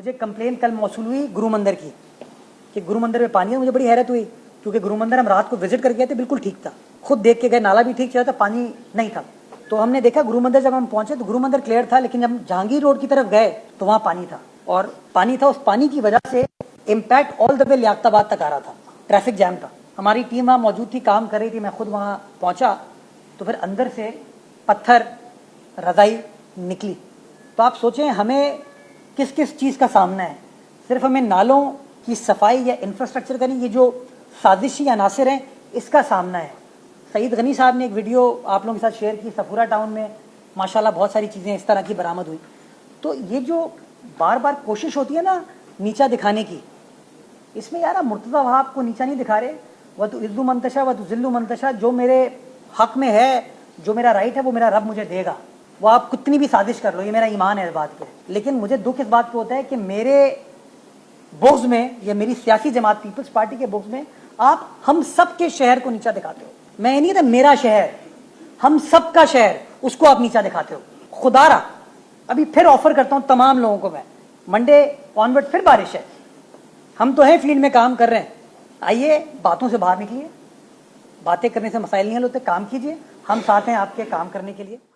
मुझे कंप्लेन कल मौसूल हुई गुरु मंदिर की कि गुरु मंदिर में पानी है। मुझे बड़ी हैरत हुई क्योंकि गुरु मंदिर हम रात को विजिट करके गए थे, बिल्कुल ठीक था, खुद देख के गए, नाला भी ठीक चला था, पानी नहीं था। तो हमने देखा गुरु मंदिर जब हम पहुंचे तो गुरु मंदिर क्लियर था, लेकिन जब हम जहांगीर रोड की तरफ गए तो वहां पानी था, और पानी था, उस पानी की वजह से impact all the way Liaquatabad तक आ रहा था, ट्रैफिक जैम था। हमारी टीम वहां मौजूद थी, काम कर रही थी, मैं खुद वहां पहुंचा तो फिर अंदर से पत्थर रजाई निकली। तो आप सोचें हमें किस किस चीज़ का सामना है। सिर्फ हमें नालों की सफाई या इंफ्रास्ट्रक्चर का नहीं, ये जो साजिशी अनासिर हैं इसका सामना है। सईद गनी साहब ने एक वीडियो आप लोगों के साथ शेयर की, सफूरा टाउन में माशाल्लाह बहुत सारी चीज़ें इस तरह की बरामद हुई। तो ये जो बार बार कोशिश होती है ना नीचा दिखाने की, इसमें यार आप मुर्तज़ा वहाब को नीचा नहीं दिखा रहे। वह तो इज़्ज़ु मंतशा व तो ज़िल्लु मंतशा, जो मेरे हक में है, जो मेरा राइट है वो मेरा रब मुझे देगा। वो आप कितनी भी साजिश कर लो, ये मेरा ईमान है इस बात पे। लेकिन मुझे दुख इस बात पे होता है कि मेरे बोझ में या मेरी सियासी जमात पीपल्स पार्टी के बोझ में आप हम सब के शहर को नीचा दिखाते हो। मैं नहीं था मेरा शहर, हम सब का शहर, उसको आप नीचा दिखाते हो। खुदारा अभी फिर ऑफर करता हूं तमाम लोगों को, मैं मंडे ऑनवर्ड फिर बारिश है, हम तो हैं फील्ड में काम कर रहे हैं, आइए बातों से बाहर निकलिए। बातें करने से मसाइल नहीं हल होते, काम कीजिए, हम साथ हैं आपके काम करने के लिए।